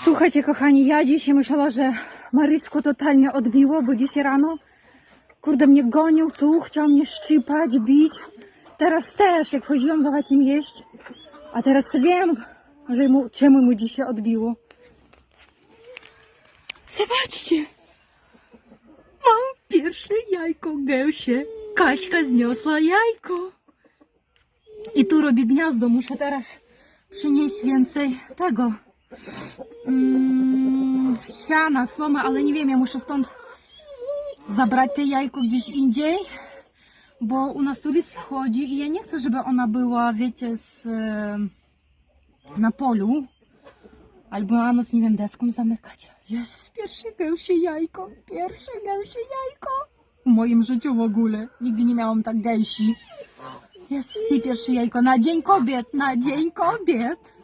Słuchajcie, kochani, ja dzisiaj myślała, że Maryśku totalnie odbiło, bo dzisiaj rano, kurde, mnie gonił tu, chciał mnie szczypać, bić. Teraz też, jak wchodziłam dawać im jeść, a teraz wiem, że czemu mu dzisiaj odbiło. Zobaczcie, mam pierwsze jajko gęsie. Kaśka zniosła jajko. I tu robi gniazdo, muszę teraz przynieść więcej tego. Siana, słomy, ale nie wiem, ja muszę stąd zabrać te jajko gdzieś indziej, bo u nas turyst chodzi i ja nie chcę, żeby ona była, wiecie, na polu, albo na noc, nie wiem, deską zamykać. Jezus, pierwsze gęsie jajko w moim życiu w ogóle. Nigdy nie miałam tak gęsi. Jezus, i pierwsze jajko na Dzień Kobiet, na Dzień Kobiet.